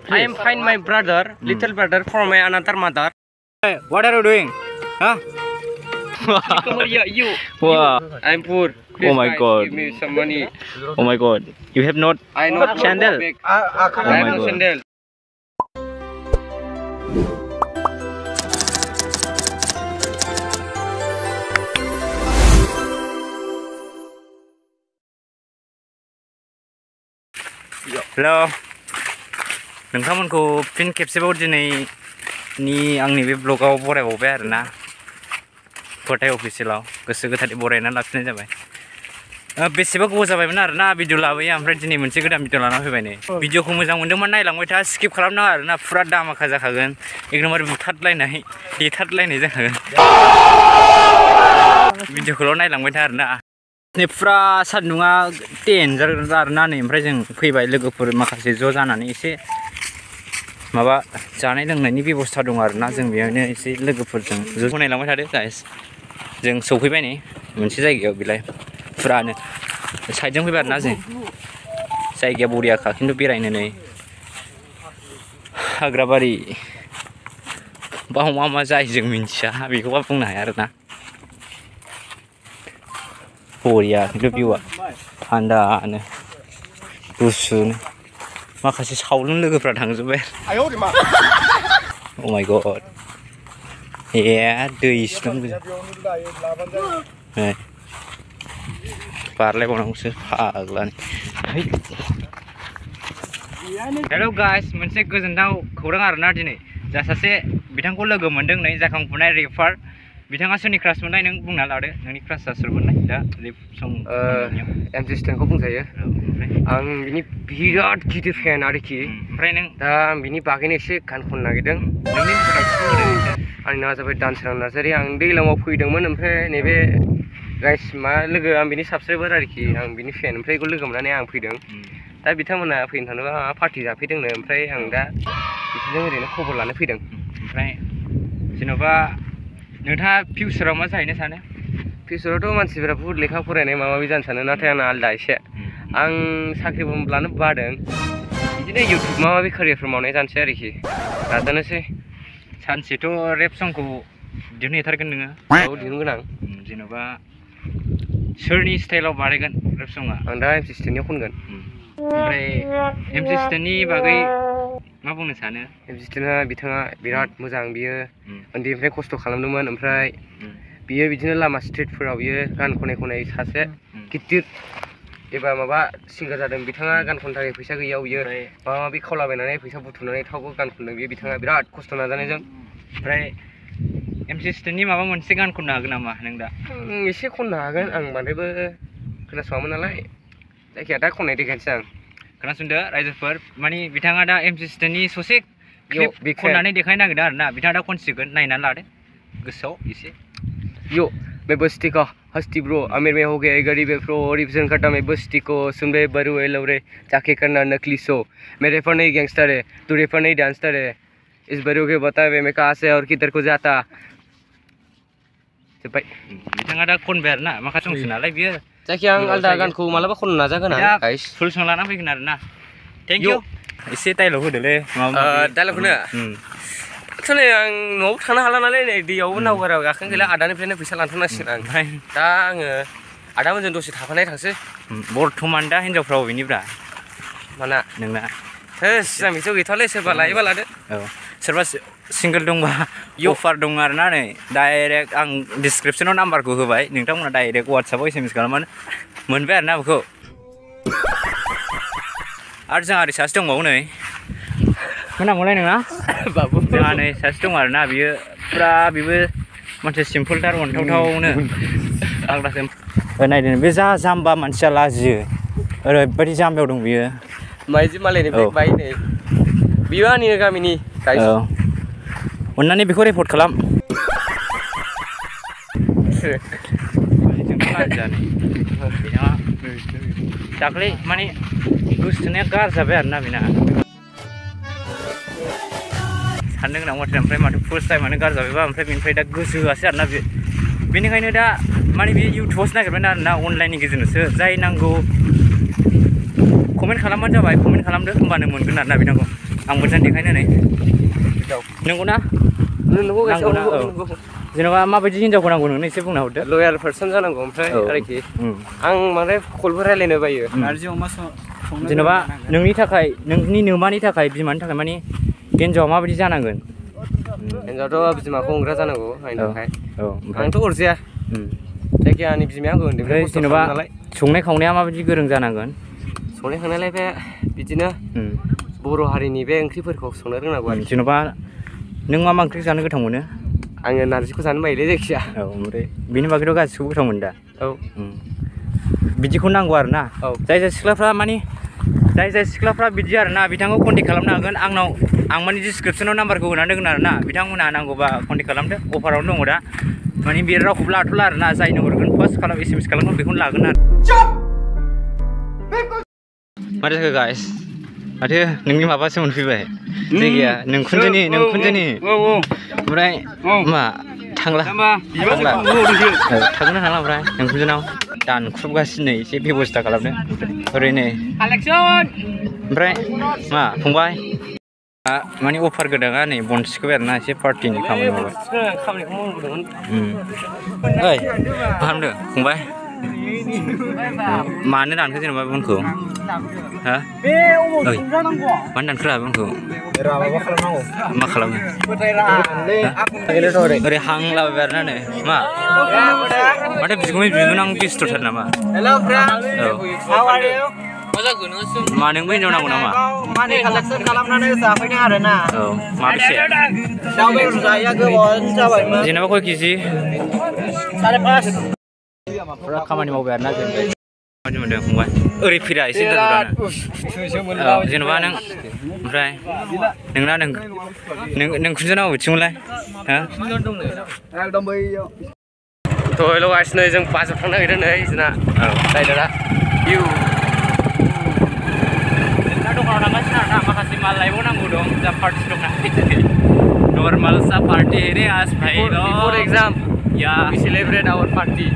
I am find my brother, little brother, from my another mother. Hey, what are you doing? Huh? Come here, you. Wow. You. I'm poor. Please, Oh my guys, God. Give me some money. Oh my God. You have not I know sandal. I Oh my have no God. sandal. Hello. नोंथांमोनखौ फिन खेबसेबाव दिनैनि आंनि बे ब्लगाव बरायबावबाय आरोना फोथाय अफिसियेलाव गोसो गोथारै बरायनानै लाफिननाय जाबाय बेसेबा गोबाव जाबायमोन आरोना भिडिअ लाबोयो ओमफ्राय दिनै मोनसे गोदान भिडिअ लाना फैबाय नै भिडिअखौ मोजां मोनदोंमोन नायलांबाय था स्किप खालामनाङा आरोना फुरा दामाखा जाखागोन एकदमबारे बुथारलायनाय देथारलायनाय जाखागोन भिडिअखौल' नायलांबाय था आरोना फुरा सान्दुङा डेन्जार आरोना नै ओमफ्राय जों फैबाय लोगोफोर माखासे ज' जानानै एसे माबा जानाय लोंनायनि बेबस्था दं आरोना जों बेयावनो एसे लोगोफोरजों ज' नायलांबाय थादो गाइस जों सौफैबाय नै मोनसे जायगायाव बिलाय फुरानो साइडजों फैबाय आरोना जों जायगाया बरियाखा खिन्थु बेरायनो नै हाग्राबारि बाव मा मा जायो जों मिन्थिया बेखौबा बुंनो हाया आरोना बरिया खिन्थु भिउआ थान्दानो गुसुनो माखासे सावलुन लोगोफ्रा थांजोब्बाय Oh my God दैस्लुं बारलायबावनांगौसो फाग्लानि हेलौ गाइस मोनसे गोजोनथाव खौरां आरोना दिनै जा सासे बिथांखौ लोगो मोनदों नै जाखांफुनाय रेपार बिथाङा सोरनि क्रास मोननाय नों बुंना लादो नोंनि क्रासआ सोर मोननाय दा रेप सं MC Stan खौ बुंजायो आं बिनि बिराद गिदिर फेन आरोखि ओमफ्राय नों दा आं बिनि बागैनो एसे गान खननो नागिरदों नोंनि आंनि नामा जाबाय दानसोरां नार्जारि आं दैलामाव फैदोंमोन ओमफ्राय नैबे गाइस मा लोगो आं बिनि साबसक्राइबार आरोखि आं बिनि फेन ओमफ्राय बेखौ लोगो मोननानै आं फैदों दा बिथांमोना फैनो थाङोबा पार्टि जाफैदोंनो ओमफ्राय आं दा बिसोरजों ओरैनो खबर लानो फैदों ओमफ्राय जेन'बा नोंथाङा फिउचाराव मा जाहैनो सानो फिउचारावथ' मानसिफोरा बुहुद लेखा फरायनाय माबा माबि जानो सानो नाथाय आंना आलदा एसे आं साख्रिबो लानो बादों बिदिनो इउटुब माबा माबि केरियारफोर मावनाय जानोसै आरोखि नाजानोसै सानसेथ' रेप संखौ दिहुनहैथारगोन नोङो औ दिहुनगोन आं जेन'बा सोरनि स्टाइलाव बानायगोन रेप सङा आं दा MC Stanनियाव खनगोन ओमफ्राय MC Stanनि बागै मा बुंनो सानो MC Stanआ बिथाङा बिराद मोजां बियो उन्दैनिफ्राय खस्थ' खालामदोंमोन ओमफ्राय बियो बिदिनो लामा स्ट्रिटफोराव बियो गान खनै खनै सासे गिदिर एबा माबा सिंगार जादों बिथाङा गान खननो थाखाय फैसा गैयाव बियो माबा माबि खावलाबायनानै फैसा बुथुमनानै थावबो गान खनदों बियो बिथाङा बिराद खस्थ' नाजानायजों ओमफ्राय MC Stanनि माबा मोनसे गान खननो हागोन नामा नों दा एसे खननो हागोन आं बांद्रायबो खोनासङामोन नालाय जायखिया दा खननाय देखायनोसै आं खोनासंदो रायजोफोर माने बिथाङा दा MC Stanनि ससे क्लिप खननानै देखायनो नागिरदों आरोना बिथाङा दा खनसिगोन नायनानै लादो गोसोआव एसे यो मैं बस्ती का हस्ती ब्रो अमीर में हो गया गरीब है प्रो रिप्रेजेंट करता मैं बस्ती को सुन रहे बरू है लवरे जाके करना नकली शो मैं रेफर नहीं गैंगस्टर है तू रेफर नहीं डांसर है इस बरू के बतावे मैं कहाँ से और किधर को जाता बिथाङा दा खनबाय आरोना माखासे संसो नालाय बियो जायखिया आं आलदा गानखौ मालाबा खननो नाजागोन आं गाइस फुल सं लाना फैगोन आरोना थेंक इउ एसे डायलग होदोलै डायलग होनो एक्चुअली आं न'आव थानो हाला नालाय नै दैयावबो नावगाराव गाखोनो गैला आदानिफ्रायनो फैसा लांथ'नांसिगोन आं दा आङो आदामोनजों दसे थाफानाय थांसै बर्थमान दा हिनजावफ्रा बबेनिब्रा माना नोंना होस आं बिथियाव गैथ'वालै सोरबा लायोबा लादो औ सोरबा सिंगोल दंबा अफार दं आरोना नै डाइरेक्ट आं डिसक्रिपसनाव नाम्बारखौ होबाय नोंथांमोना डाइरेक्ट वाट्सएपआव SMS खालामबानो मोनबाय आरोना बेखौ आरो जोंहा ओरै सासे दंबावो नै मा नाममोनलाय नोंना बाबु जोंहा नै सासे दं आरोना बियो फुरा बेबो मोनसे सिम्पोलथार अनथावथावनो आलदासो नायदो बे जा जाम्बा मानसिया लाजियो ओरैबायदि जाम्बायाव दं बियो माइजि मालायनिफ्राय बाय नै बियो आंनि गामिनि गाइस औ अननानै बेखौ रिपर्ट खालाम दाख्लै माने गोसोथोनाया गारजाबाय आरोना बेना साननो गोनां बाथ्रा ओमफ्राय माथो फार्स्ट टाइमानो गारजाबायबा ओमफ्राय बेनिफ्राय दा गोसो होआसै आरोना बेनिखायनो दा माने बे इउटुबावसो नागिरबाय आरोना अनलाइननि गेजेरजोंसो जाय नांगौ कमेन्ट खालामबानो जाबाय कमेन्ट खालामदो होमबानो मोनगोन आरोना बिथांखौ आंबो जान देखायनो नै नंगौ ना नोंगौ नांगौ ना जेनेबा माबायदि हिनजावखौ नांगौ नोंनो एसे बुंना हरदो लयाल पार्सन जानांगौ ओमफ्राय आरोखि आं माने कलबो रायलायनो बायो नारजि अमा जेनेबा नोंनि थाखाय नोंनि नोमानि थाखाय बिमानि थाखाय माने हिनजावा माबायदि जानांगोन हिनजावाथ' बिमाखौ अनग्रा जानांगौ आंनि थाखाय औ आंथ' अरजाया जायखिया आंनि बिमाया आंखौ उन्दैनिफ्राय खस्थ' जेनेबा खालामो नालाय संनाय खावनाया माबायदि गोरों जानांगोन संनाय खावनायलाय बे बिदिनो बर' हारिनि बे ओंख्रिफोरखौ संनो रोंनांगौ आरो जेनेबा नों मा ओंख्रि जानो गोथाव मोनो आङो नारजिखौ जानो बायोलै जायखिया औ ओमफ्राय बेनि बागैथ' गासिखौबो गोथाव मोनो दा औ बिदिखौ नांगौ आरो ना जाय सिख्लाफ्रा माने जाय सिख्लाफ्रा बिदि आरो ना बिथांखौ कन्टेक्ट खालामनो हागोन आंनाव आं माने डिसक्रिपसनाव नाम्बारखौ होनानै दोनगोन आरो ना बिथांमोनहा नांगौबा कन्टेक्ट खालामदो अफारावनो दङ दा माने बे रावखौबो लाथ'ला आरो ना जायनो हरगोन फार्स्ट खालाम SMS खालामगोन बेखौनो लागोन आरो माथो जाखो गाइस माथो नोंनि माबासो मोनफैबाय जायगाया नोंखुनजोनि ओमफ्राय मा थांला थांगोन ना थांला ओमफ्राय नोंखुनजोनाव दानख्रुबगासिनो एसे बेब'स्था खालामदो ओरैनो ओमफ्राय मा फंबाय माने अफार गोदाना नै बन सिखोबाय आरोना एसे पार्टिनि खामानि मावबाय ओइ मा खालामदों फंबाय मानो दानखो जेनेबा बनखौ हा ओइ मानो दानखो बनखौ मा खालामो ओरै हां लाबाय आरोना नै मा माथो बिगुमै बिबोनां बेस्थ'थार नामा मा नोंबो हिनजाव नांगौ नामा मानि कालेक्सन खालामनानै जाफैदों आरोना औ माबेसे दाउ बेदर जाया गोबावानो जाबायमोन जेनेबा खय केजि 5.5 फुरा खामानि मावबाय आरोना जों खामानि मोनदों फंबाय ओरै फैरा एसे दानो जेनेबा नों ओमफ्राय नोंना नोंखुनजोनाव बबेथिंमोनलाय हा थ' हेल' गाइस नै जों बाजाराव थांनो नागिरदों नै जोंना राइडारा इउ दखानाव थांगासिनो आरोना माखासे माल लायबावनांगौ दं जा पार्टि दं नालाय नर्माल सा पार्टि रे आज भाई before exam yeah we celebrate our party